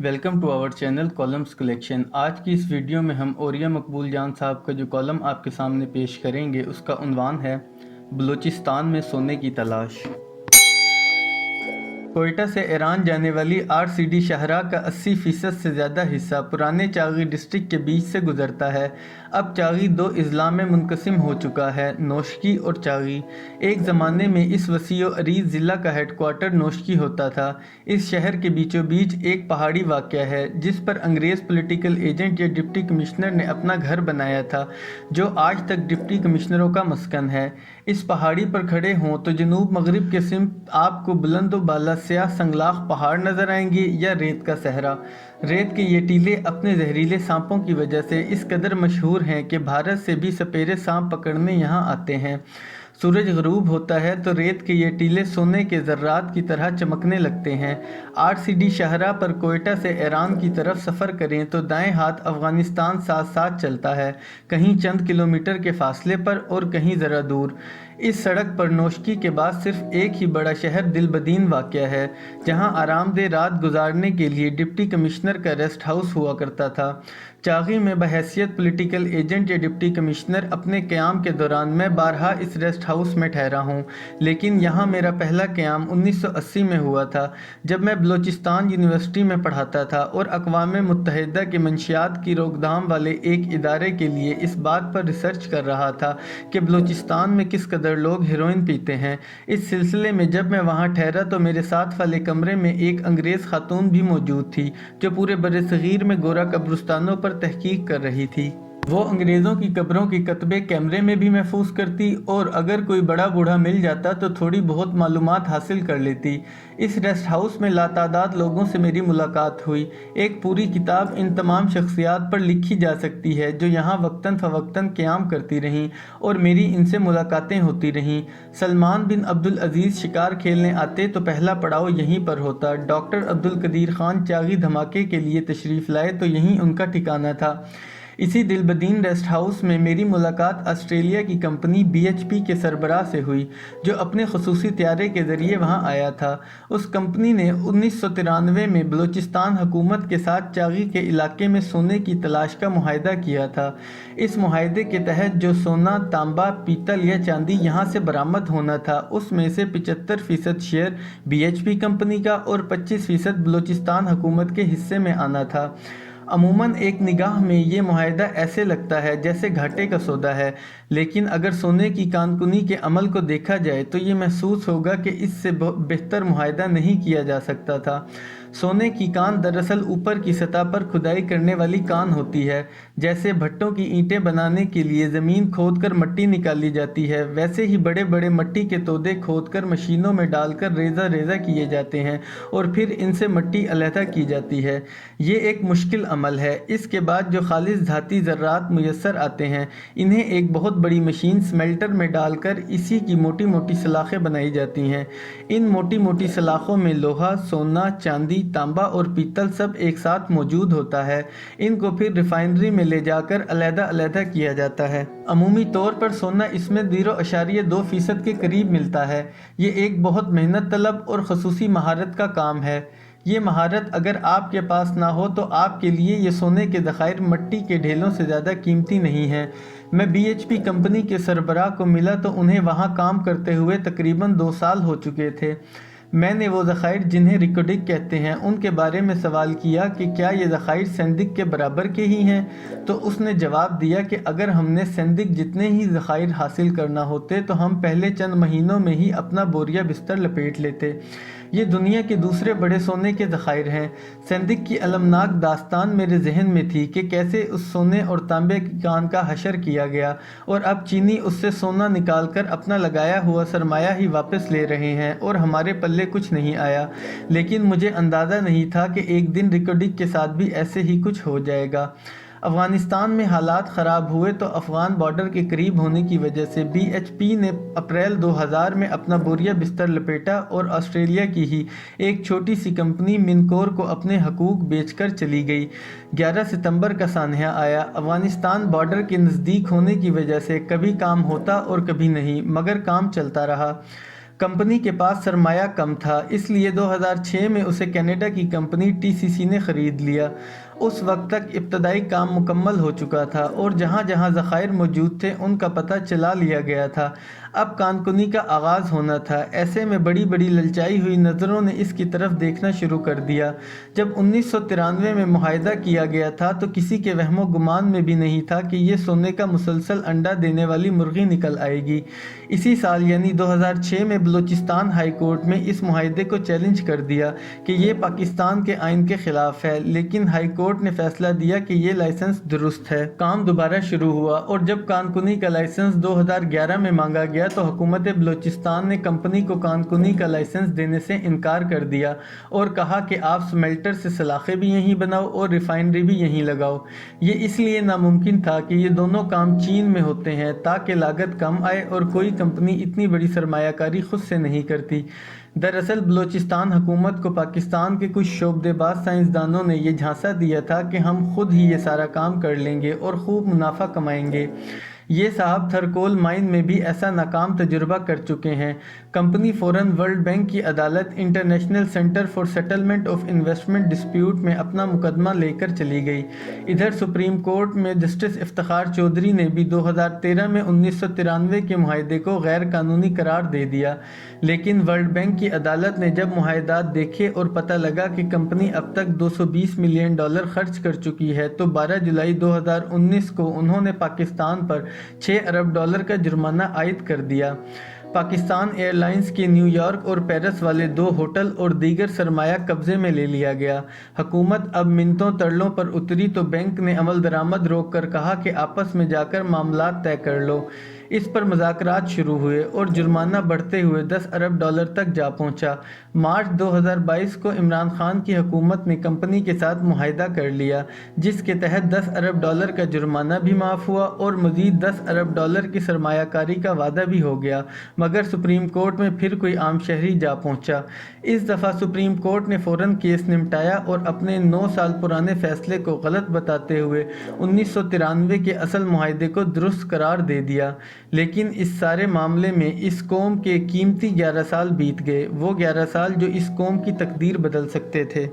Welcome to our channel columns collection. आज की इस वीडियो में हम औरिया मकबूल जान साहब का जो कॉलम आपके सामने पेश करेंगे उसका उन्वान है बलूचिस्तान में सोने की तलाश। कोयटा से ईरान जाने वाली आरसीडी शाहराह का 80% से ज़्यादा हिस्सा पुराने चागी डिस्ट्रिक्ट के बीच से गुजरता है। अब चागी दो अजला में मुनकसिम हो चुका है, नौशकी और चागी। एक ज़माने में इस वसीओ अरीज़ ज़िला का हेडक्वार्टर नौशकी होता था। इस शहर के बीचों बीच एक पहाड़ी वाक़या है जिस पर अंग्रेज़ पॉलिटिकल एजेंट या डिप्टी कमिश्नर ने अपना घर बनाया था, जो आज तक डिप्टी कमिश्नरों का मस्कन है। इस पहाड़ी पर खड़े हों तो जनूब मगरिब के सिमत आपको बुलंद व बाला स्याह संगलाख पहाड़ नज़र आएंगे या रेत का सहरा। रेत के ये टीले अपने जहरीले सांपों की वजह से इस कदर मशहूर हैं कि भारत से भी सपेरे सांप पकड़ने यहाँ आते हैं। सूरज गरूब होता है तो रेत के ये टीले सोने के ज़र्रात की तरह चमकने लगते हैं। आरसीडी शाहराह पर कोयटा से ईरान की तरफ सफ़र करें तो दाएं हाथ अफ़गानिस्तान साथ साथ चलता है, कहीं चंद किलोमीटर के फासले पर और कहीं ज़रा दूर। इस सड़क पर नौशकी के बाद सिर्फ एक ही बड़ा शहर दिलबदीन वाक़या है, जहां आरामदेह रात गुजारने के लिए डिप्टी कमिश्नर का रेस्ट हाउस हुआ करता था। चागी में बहैसियत पॉलिटिकल एजेंट या डिप्टी कमिश्नर अपने क़याम के दौरान मैं बारहा इस रेस्ट हाउस में ठहरा हूँ, लेकिन यहाँ मेरा पहला क़याम 1980 में हुआ था, जब मैं बलूचिस्तान यूनिवर्सिटी में पढ़ाता था और अक़वाम मुत्तहिदा के मंशियात की रोकथाम वाले एक इदारे के लिए इस बात पर रिसर्च कर रहा था कि बलूचिस्तान में किस कदर लोग हेरोइन पीते हैं। इस सिलसिले में जब मैं वहाँ ठहरा तो मेरे साथ वाले कमरे में एक अंग्रेज़ खातून भी मौजूद थी, जो पूरे बर्र-ए-सग़ीर में गोरा कब्रिस्तानों पर तहकीक कर रही थी। वो अंग्रेज़ों की कब्रों के कतबे कैमरे में भी महफूज करती और अगर कोई बड़ा बूढ़ा मिल जाता तो थोड़ी बहुत मालूमात हासिल कर लेती। इस रेस्ट हाउस में लातादाद लोगों से मेरी मुलाकात हुई। एक पूरी किताब इन तमाम शख्सियात पर लिखी जा सकती है जो यहाँ वक्तन फ़वक्तन क़याम करती रहीं और मेरी इनसे मुलाकातें होती रहीं। सलमान बिन अब्दुल अज़ीज़ शिकार खेलने आते तो पहला पड़ाव यहीं पर होता। डॉक्टर अब्दुल कदीर ख़ान चागी धमाके के लिए तशरीफ़ लाए तो यहीं उनका ठिकाना था। इसी दिलबदीन रेस्ट हाउस में मेरी मुलाकात ऑस्ट्रेलिया की कंपनी BHP के सरबराह से हुई, जो अपने खसूसी त्यारे के ज़रिए वहाँ आया था। उस कंपनी ने 1993 में बलूचिस्तान हुकूमत के साथ चागी के इलाके में सोने की तलाश का मुआहिदा किया था। इस मुआहिदे के तहत जो सोना, तांबा, पीतल या चांदी यहाँ से बरामद होना था, उसमें से 75% शेयर BHP कंपनी का और 25% बलूचिस्तान हुकूमत के हिस्से में आना था। अमूमन एक निगाह में ये मुआहिदा ऐसे लगता है जैसे घाटे का सौदा है, लेकिन अगर सोने की कानकुनी के अमल को देखा जाए तो ये महसूस होगा कि इससे बेहतर मुआहिदा नहीं किया जा सकता था। सोने की कान दरअसल ऊपर की सतह पर खुदाई करने वाली कान होती है। जैसे भट्टों की ईंटें बनाने के लिए ज़मीन खोदकर मट्टी निकाली जाती है, वैसे ही बड़े बड़े मट्टी के तोदे खोदकर मशीनों में डालकर रेज़ा रेज़ा किए जाते हैं और फिर इनसे मट्टी अलहदा की जाती है। ये एक मुश्किल अमल है। इसके बाद जो खालिस धाती ज़र्रात मुयस्सर आते हैं, इन्हें एक बहुत बड़ी मशीन स्मेल्टर में डालकर इसी की मोटी मोटी सलाखें बनाई जाती हैं। इन मोटी मोटी सलाखों में लोहा, सोना, चांदी, तांबा और पीतल सब एक साथ मौजूद होता है। इनको फिर रिफाइनरी में ले जाकर अलहदा अलहदा किया जाता है। अमूमी तौर पर सोना इसमें 0.2% के करीब मिलता है। ये एक बहुत मेहनत तलब और खसूसी महारत का काम है। ये महारत अगर आपके पास ना हो तो आपके लिए ये सोने के ज़खायर मट्टी के ढेलों से ज़्यादा कीमती नहीं है। मैं BHP कंपनी के सरबराह को मिला तो उन्हें वहाँ काम करते हुए तकरीबन 2 साल हो चुके थे। मैंने वो ज़खायर जिन्हें रिकॉर्डिक कहते हैं उनके बारे में सवाल किया कि क्या ये ज़खायर सेंदिक के बराबर के ही हैं, तो उसने जवाब दिया कि अगर हमने सेंदिक जितने ही ज़खायर हासिल करना होते तो हम पहले चंद महीनों में ही अपना बोरिया बिस्तर लपेट लेते। ये दुनिया के दूसरे बड़े सोने के ज़खायर हैं। सेंदिक की अलमनाक दास्तान मेरे जहन में थी कि कैसे उस सोने और तांबे की कान का हशर किया गया और अब चीनी उससे सोना निकालकर अपना लगाया हुआ सरमाया ही वापस ले रहे हैं और हमारे पल्ले कुछ नहीं आया। लेकिन मुझे अंदाज़ा नहीं था कि एक दिन रिकॉर्डिक के साथ भी ऐसे ही कुछ हो जाएगा। अफ़गानिस्तान में हालात ख़राब हुए तो अफ़गान बॉर्डर के करीब होने की वजह से BHP ने अप्रैल 2000 में अपना बोरिया बिस्तर लपेटा और ऑस्ट्रेलिया की ही एक छोटी सी कंपनी मिनकोर को अपने हकूक़ बेचकर चली गई। 11 सितंबर का सान्या आया। अफ़गानिस्तान बॉर्डर के नज़दीक होने की वजह से कभी काम होता और कभी नहीं, मगर काम चलता रहा। کمپنی کے پاس سرمایہ کم تھا، اس لیے 2006 میں اسے کینیڈا کی کمپنی TCC نے خرید لیا۔ اس وقت تک ابتدائی کام مکمل ہو چکا تھا اور جہاں جہاں ذخائر موجود تھے ان کا پتہ چلا لیا گیا تھا۔ اب کان کنی کا آغاز ہونا تھا۔ ایسے میں بڑی بڑی للچائی ہوئی نظروں نے اس کی طرف دیکھنا شروع کر دیا۔ جب 1993 میں معاہدہ کیا گیا تھا تو کسی کے وہم و گمان میں بھی نہیں تھا کہ یہ سونے کا مسلسل انڈا دینے والی مرغی نکل آئے گی۔ اسی سال یعنی 2006 میں بلوچستان ہائی کورٹ میں اس معاہدے کو چیلنج کر دیا کہ یہ پاکستان کے آئین کے خلاف ہے، لیکن ہائی کورٹ نے فیصلہ دیا کہ یہ لائسنس درست ہے۔ کام دوبارہ شروع ہوا اور جب کان کنی کا لائسنس 2011 میں مانگا گیا تو حکومت بلوچستان نے کمپنی کو کان کنی کا لائسنس دینے سے انکار کر دیا اور کہا کہ آپ سمیلٹر سے سلاخیں بھی یہیں بناؤ اور ریفائنری بھی یہیں لگاؤ۔ یہ اس لیے ناممکن تھا کہ یہ دونوں کام چین میں ہوتے ہیں تاکہ لاگت کم آئے اور کوئی کمپنی اتنی بڑی سرمایہ کاری خود سے نہیں کرتی۔ دراصل بلوچستان حکومت کو پاکستان کے کچھ شعبدے باز سائنسدانوں نے یہ جھانسا دیا تھا کہ ہم خود ہی یہ سارا کام کر لیں گے اور خوب منافع کمائیں گے۔ یہ صاحب تھرکول مائن میں بھی ایسا ناکام تجربہ کر چکے ہیں۔ کمپنی فوراً ورلڈ بینک کی عدالت international centre for settlement of investment dispute میں اپنا مقدمہ لے کر چلی گئی۔ ادھر سپریم کورٹ میں جسٹس افتخار چودھری نے بھی 2013 میں 1993 کے معاہدے کو غیر قانونی قرار دے دیا، لیکن ورلڈ بینک کی عدالت نے جب معاہدات دیکھے اور پتہ لگا کہ کمپنی اب تک $220 ملین خرچ کر چکی ہے تو 12 جولائی 2019 کو انہوں نے پاکستان پر $6 ارب کا جرمانہ عائد کر دیا۔ پاکستان ایئر لائنز کے نیو یارک اور پیرس والے 2 ہوٹل اور دیگر سرمایہ قبضے میں لے لیا گیا۔ حکومت اب منتوں ترلوں پر اتری تو بینک نے عمل درآمد روک کر کہا کہ آپس میں جا کر معاملات طے کر لو۔ اس پر مذاکرات شروع ہوئے اور جرمانہ بڑھتے ہوئے $10 ارب تک جا پہنچا۔ مارچ 2022 کو عمران خان کی حکومت نے کمپنی کے ساتھ معاہدہ کر لیا جس کے تحت $10 ارب کا جرمانہ بھی معاف ہوا اور مزید $10 ارب کی سرمایہ کاری کا وعدہ بھی ہو گیا، مگر سپریم کورٹ میں پھر کوئی عام شہری جا پہنچا۔ اس دفعہ سپریم کورٹ نے فوراً کیس نمٹایا اور اپنے 9 سال پرانے فیصلے کو غلط بتاتے ہوئے 1993 کے اصل معاہدے کو درست قرار دے دیا۔ لیکن اس سارے معاملے میں اس قوم کے قیمتی 11 سال بیت گئے، وہ 11 سال جو اس قوم کی تقدیر بدل سکتے تھے۔